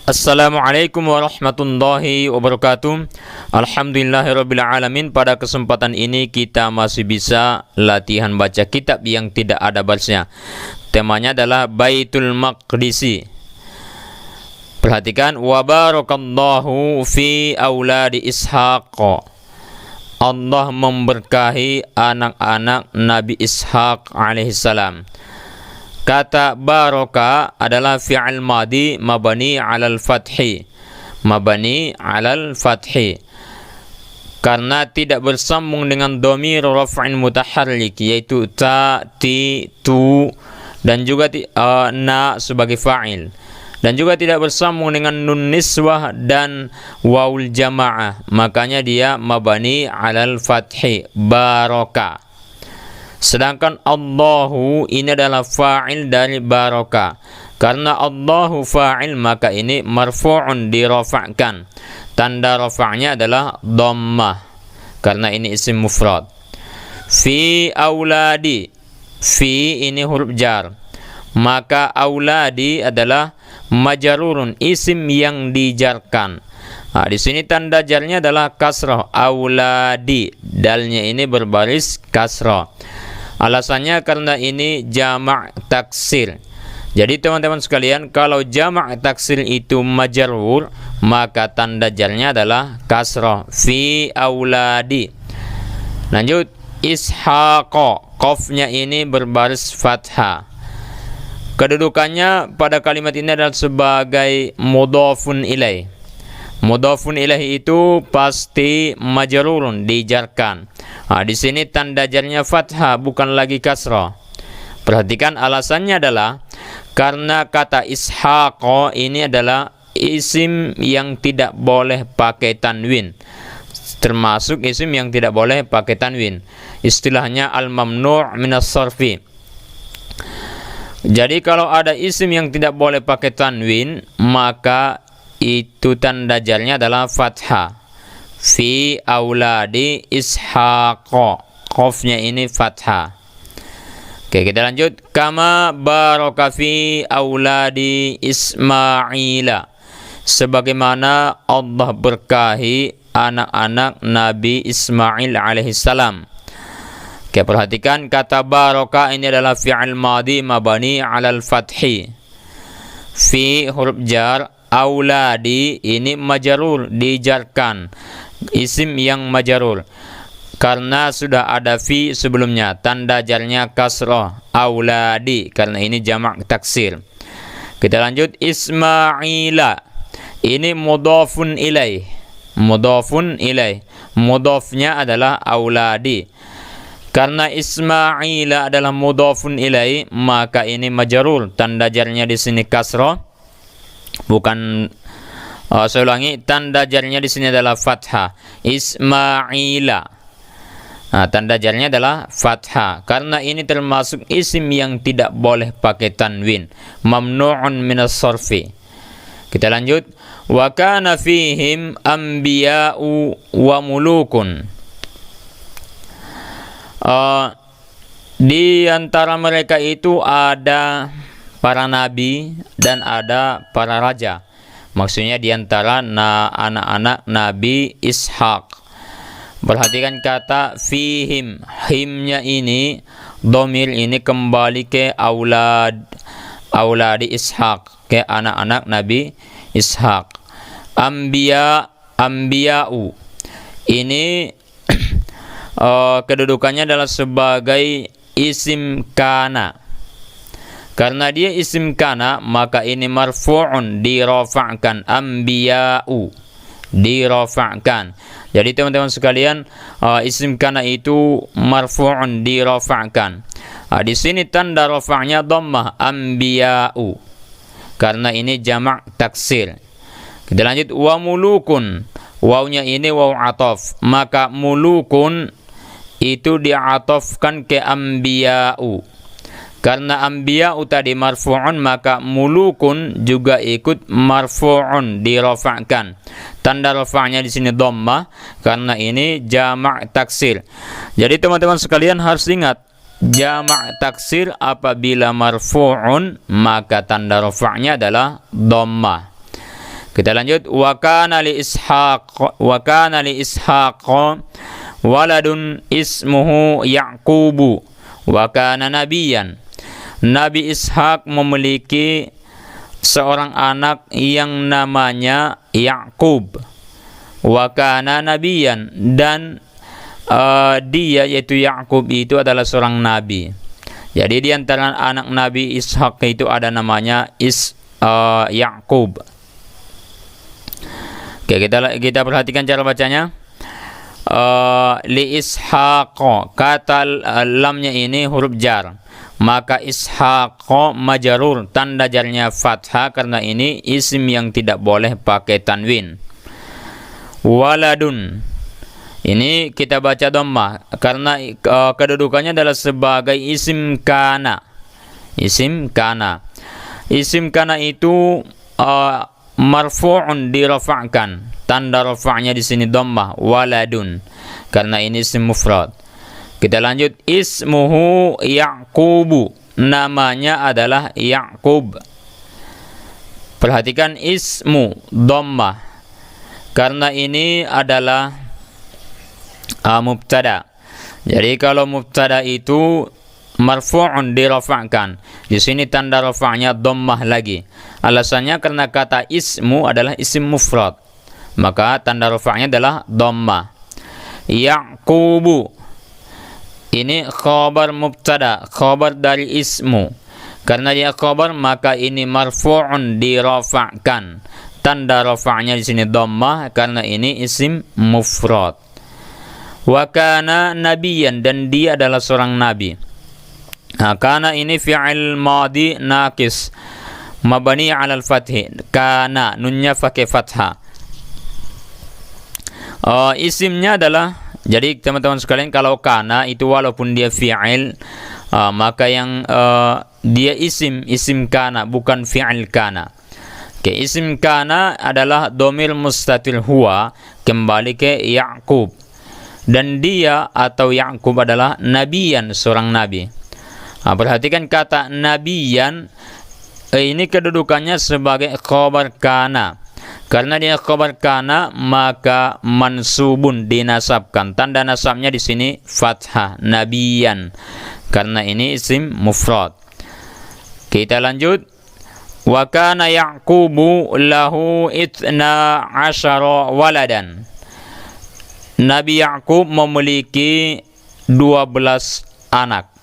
Assalamualaikum warahmatullahi wabarakatuh. Alhamdulillahirrabbilalamin. Pada kesempatan ini kita masih bisa latihan baca kitab yang tidak ada balasnya. Temanya adalah Baitul Maqdisi. Perhatikan, wa barakallahu fi auladi Ishaq. Allah memberkahi anak-anak Nabi Ishaq alaihissalam. Kata baraka adalah fi'il madi mabani 'alal fathi. Mabani 'alal fathi. Karena tidak bersambung dengan dhamir raf'in mutaharrik, yaitu ta, ti, tu, dan juga na sebagai fa'il. Dan juga tidak bersambung dengan nun niswah dan wawul jamaah. Makanya dia mabani 'alal fathi, baraka. Sedangkan Allahu ini adalah fa'il dari baraka. Karena Allahu fa'il, maka ini marfu'un, dirafa'kan. Tanda rafa'nya adalah dhammah, karena ini isim mufrad. Fi auladi, fi ini huruf jar, maka auladi adalah majrurun, isim yang dijarkan. Nah, di sini tanda jarnya adalah kasrah, auladi, dalnya ini berbaris kasrah. Alasannya karena ini jamak taksir. Jadi teman-teman sekalian, kalau jamak taksir itu majrur, maka tanda jarnya adalah kasrah, fi auladi. Lanjut, ishaqa, qafnya ini berbaris fathah. Kedudukannya pada kalimat ini adalah sebagai mudhafun ilaih. Mudhafun ilaih itu pasti majrurun, dijarkan. Nah, di sini tanda jarnya fathah, bukan lagi kasrah. Perhatikan, alasannya adalah karena kata ishaqa ini adalah isim yang tidak boleh pakai tanwin. Termasuk isim yang tidak boleh pakai tanwin. Istilahnya al-mamnu' minas sarfi. Jadi kalau ada isim yang tidak boleh pakai tanwin, maka itu tanda jarnya adalah fathah. Fi auladi ishaqa, qafnya ini fathah. Oke, kita lanjut. Kama baraka fi auladi Ismaila, sebagaimana Allah berkahi anak-anak Nabi Ismail alaihissalam. Oke, perhatikan, kata baraka ini adalah fi'il madi mabani 'alal fathi. Fi huruf jar, auladi ini majrur, dijarkan, isim yang majrur karena sudah ada fi sebelumnya. Tanda jarnya kasrah, auladi, karena ini jamak taksir. Kita lanjut, Ismaila ini mudhafun ilaih. Mudhafun ilaih, mudhafnya adalah auladi. Karena Ismaila adalah mudhafun ilaih, maka ini majrur. Tanda jarnya di sini kasrah, bukan. Saya ulangi, tanda jarnya di sini adalah fathah. Ismaila. Nah, tanda jarnya adalah fathah karena ini termasuk isim yang tidak boleh pakai tanwin, mamnu'un minas sarfi. Kita lanjut. Wa kana fihim anbiya'u wa mulukun. Di antara mereka itu ada para nabi dan ada para raja. Maksudnya di antara anak-anak Nabi Ishaq. Perhatikan kata fihim. Himnya ini, dhamir ini kembali ke auladi Ishaq, ke anak-anak Nabi Ishaq. Anbiya'u ini kedudukannya adalah sebagai isim kana. Karena dia isim kana, maka ini marfu'un, dirafa'kan. Anbiya'u, dirafa'kan. Jadi teman-teman sekalian, isim kana itu marfu'un, dirafa'kan. Di sini tanda rafa'nya dhammah, anbiya'u, karena ini jamak taksir. Kita lanjut, wa mulukun. Wawnya ini waw ataf, maka mulukun itu diatofkan ke anbiya'u. Karena anbiya'u tadi marfu'un, maka mulukun juga ikut marfu'un, dirafa'kan. Tanda rafa'nya di sini dhammah karena ini jamak taksir. Jadi teman-teman sekalian harus ingat, jamak taksir apabila marfu'un maka tanda rafa'nya adalah dhammah. Kita lanjut. Wa kana li Ishaq waladun ismuhu Yaqubu wa kana nabiyan. Nabi Ishaq memiliki seorang anak yang namanya Yaqub. Wa kana nabiyan, dan dia yaitu Yaqub itu adalah seorang nabi. Jadi di antara anak Nabi Ishaq itu ada namanya Yaqub. Oke, kita perhatikan cara bacanya. Li Ishaq, kata lamnya ini huruf jar, maka Ishaq majrur, tanda jarnya fathah karena ini isim yang tidak boleh pakai tanwin. Waladun, ini kita baca dhammah karena kedudukannya adalah sebagai isim kana. Isim kana itu marfu'un, dirafa'kan, tanda rafa'nya di sini dhammah, waladun, karena ini isim mufrad. Kita lanjut. Ismuhu Yaqubu, namanya adalah Yaqub. Perhatikan ismu dhammah karena ini adalah mubtada. Jadi kalau mubtada itu marfu'un, dirafa'kan, di sini tanda rafa'nya dhammah lagi. Alasannya karena kata ismu adalah isim mufrad, maka tanda rafa'nya adalah dhammah. Yaqubu, ini khabar mubtada, khabar dari ismu. Karena dia khabar maka ini marfu'un, dirafa'kan, tanda rafa'nya di sini dhammah karena ini isim mufrad. Wa kana nabiyan, dan dia adalah seorang nabi. Kana ini fi'il madi naqis mabni 'ala al-fathi. Kana, nunnya pakai fathah. Isimnya adalah, jadi teman-teman sekalian, kalau kana itu walaupun dia fi'il, maka yang dia isim kana, bukan fi'il kana. Oke, isim kana adalah dhamir mustatir huwa, kembali ke Yaqub. Dan dia atau Yaqub adalah nabiyan, seorang nabi. Perhatikan kata nabiyan, ini kedudukannya sebagai khabar kana. Karena dia khabar kana maka mansubun, dinasabkan. Tanda nasabnya di sini fathah, nabiyan, karena ini isim mufrad. Kita lanjut. Wa kana Yaqubu lahu 12 waladan. Nabi Yaqub memiliki 12 anak.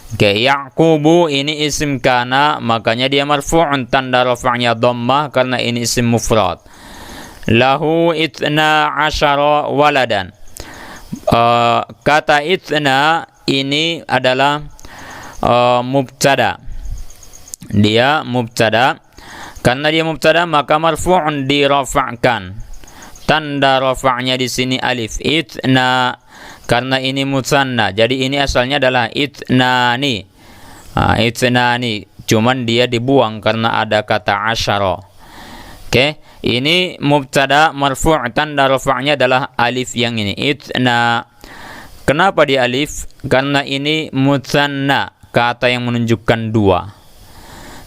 Oke, Yaqubu ini isim kana, makanya dia marfu'un, tanda rafa'nya dhammah karena ini isim mufrad. Lahu 12 waladan. Kata itna ini adalah mubtada. Dia mubtada. Karena dia mubtada maka marfu'un, dirafa'kan. Tanda rafa'nya di sini alif. Itna, karena ini musanna. Jadi ini asalnya adalah itnani. Itnani, cuman dia dibuang karena ada kata asyara. Oke, ini mubtada marfu', tanda rafa'nya adalah alif yang ini. Itna. Kenapa di alif? Karena ini musanna, kata yang menunjukkan dua.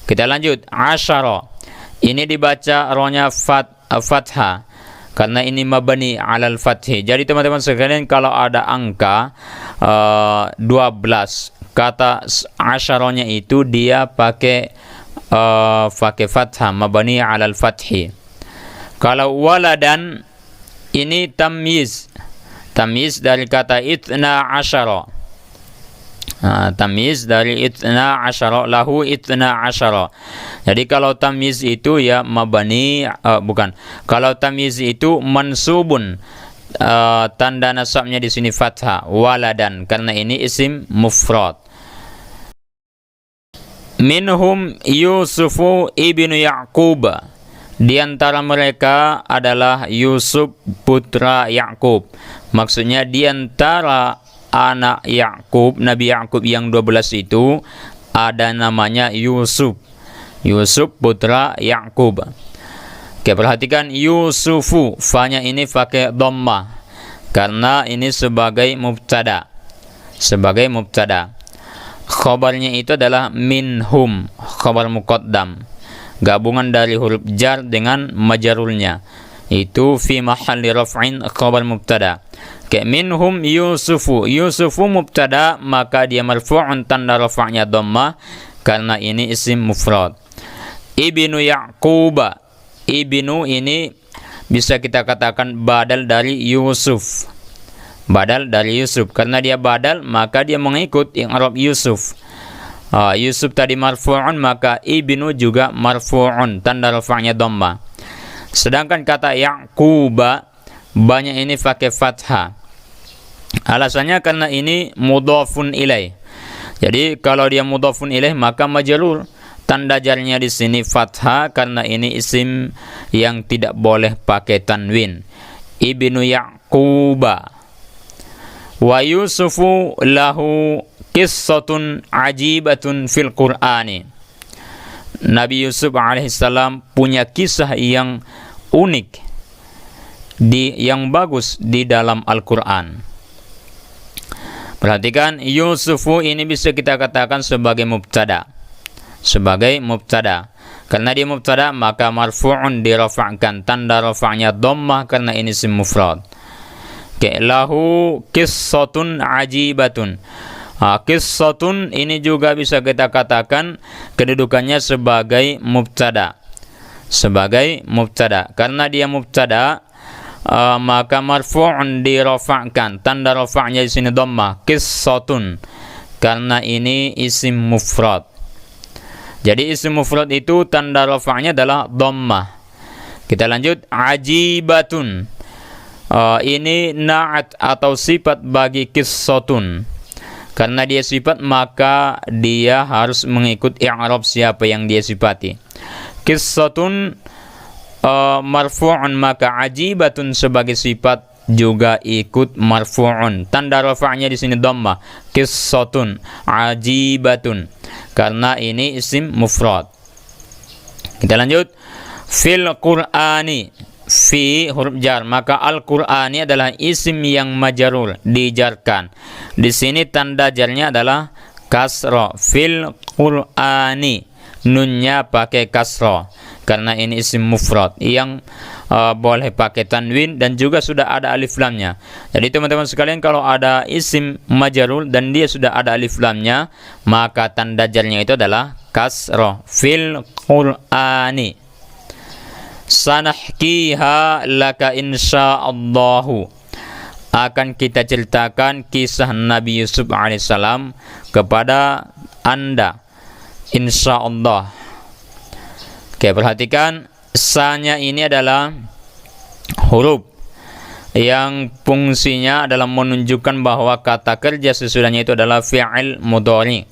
Kita lanjut. Asyara. Ini dibaca rohnya fathah. Karena ini mabani 'alal fathi. Jadi teman-teman sekalian, kalau ada angka 12, kata asyaranya itu dia pakai fathah, mabani 'alal fathi. Kalau waladan ini tamyiz. Tamyiz dari kata itna asyara. Tamyiz dari itna asyara, lahu itna asyara. Jadi kalau tamyiz itu ya mabani, bukan. Kalau tamyiz itu mansubun, tanda nasabnya di sini fathah, waladan, karena ini isim mufrad. Minhum Yusufu ibnu Yaqub. Di antara mereka adalah Yusuf putra Yaqub. Maksudnya di antara anak Yaqub, Nabi Yaqub yang 12 itu ada namanya Yusuf. Yusuf putra Yaqub. Oke, perhatikan Yusufu, fa-nya ini pakai dhammah karena ini sebagai mubtada. Sebagai mubtada. Khabarnya itu adalah minhum, khabar muqaddam. gabungan dari huruf jar dengan majarulnya. Itu fi mahalli raf'in khabar mubtada. Kayak minhum Yusufu. Yusufu mubtada, maka dia marfu'un, tanda rafa'nya dhammah karena ini isim mufrad. Ibnu Yaquba. Ibnu ini bisa kita katakan badal dari Yusuf. Badal dari Yusuf. Karena dia badal, maka dia mengikut i'rab Yusuf. Yusuf tadi marfu'un, maka ibnu juga marfu'un, tanda rafa'nya dhammah. Sedangkan kata Yaquba, banyak ini pakai fathah. Alasannya karena ini mudhafun ilaih. Jadi kalau dia mudhafun ilaih maka majrur. Tanda jarnya di sini fathah karena ini isim yang tidak boleh pakai tanwin. Ibnu Yaquba. Wa Yusufu lahu qissatun ajibatun fil Qur'ani. Nabi Yusuf alaihissalam punya kisah yang unik, yang bagus di dalam Al-Quran. Perhatikan, Yusufu ini bisa kita katakan sebagai mubtada. Sebagai mubtada. Karena dia mubtada, maka marfu'un dirafa'kan. Tanda rafa'nya dhammah karena ini isim mufrad. Lahu qissatun ajibatun. Qissatun ini juga bisa kita katakan kedudukannya sebagai mubtada. Sebagai mubtada. Karena dia mubtada, maka marfu'un dirafa'kan. Tanda rafa'nya di sini dhammah, qissatun, karena ini isim mufrad. Jadi isim mufrad itu tanda rafa'nya adalah dhammah. Kita lanjut, ajibatun. Ini na'at atau sifat bagi qissatun. Karena dia sifat, maka dia harus mengikut i'rab siapa yang dia sifati. Qissatun marfu'un, maka ajibatun sebagai sifat juga ikut marfu'un. Tanda rafa'nya di sini dhammah, qissatun ajibatun, karena ini isim mufrad. Kita lanjut, fil Qur'ani. Fi huruf jar, maka Al-Qur'ani adalah isim yang majrur, dijarkan. Di sini tanda jarnya adalah kasra. Fil Qur'ani, nunnya pakai kasra karena ini isim mufrad yang boleh pakai tanwin dan juga sudah ada alif lamnya. Jadi teman-teman sekalian, kalau ada isim majrur dan dia sudah ada alif lamnya, maka tanda jarnya itu adalah kasra. Fil Qur'ani. Sanahkiha laka insya'allahu. Akan kita ceritakan kisah Nabi Yusuf alaihissalam kepada Anda, insyaallah. Oke, perhatikan, sa-nya ini adalah huruf yang fungsinya adalah menunjukkan bahwa kata kerja sesudahnya itu adalah fi'il mudhari.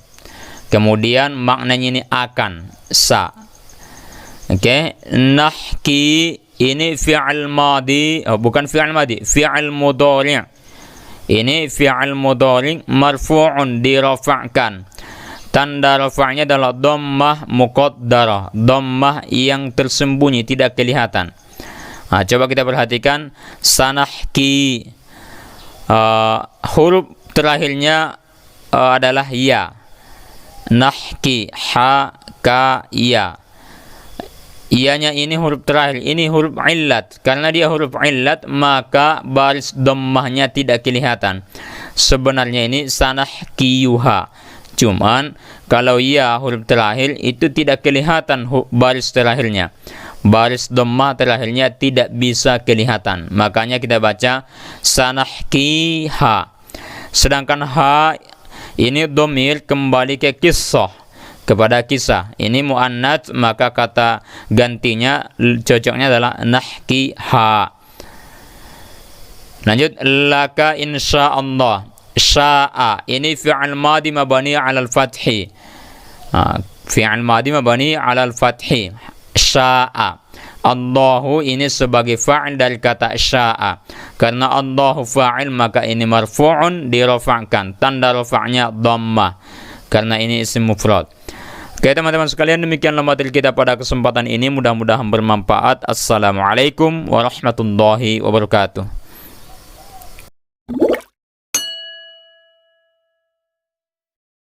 Kemudian maknanya ini akan, sa. Oke, nahki ini fi'il madi, bukan fi'il madi, fi'il mudhari. Ini fi'il mudhari marfu'un, dirafa'kan. Tanda rafa'nya adalah dhammah muqaddarah, dhammah yang tersembunyi, tidak kelihatan. Coba kita perhatikan, sanahki, huruf terakhirnya adalah ya. Nahki, ha, ka, ya. Ianya ini huruf terakhir, ini huruf illat. Karena dia huruf illat, maka baris dhammahnya tidak kelihatan. Sebenarnya ini sanahkiyuha. Cuman kalau ya huruf terakhir itu tidak kelihatan baris terakhirnya. Baris dhammah terakhirnya tidak bisa kelihatan. Makanya kita baca sanahkiha. Sedangkan ha ini dhamir kembali ke kisah, kepada kisah. Ini muannats, maka kata gantinya cocoknya adalah nahkiha. Lanjut, laka insyaallah. Sya'a ini fi'il madi mabani 'ala al-fathi. Fi'il madi mabani 'ala al-fathi. Sya'a. Allahu ini sebagai fa'il dari kata sya'a. Karena Allahu fa'il, maka ini marfu'un, dirafa'kan. Tanda rafa'nya dhammah karena ini isim mufrad. Oke teman-teman sekalian, demikianlah materi kita pada kesempatan ini. Mudah-mudahan bermanfaat. Assalamualaikum warahmatullahi wabarakatuh.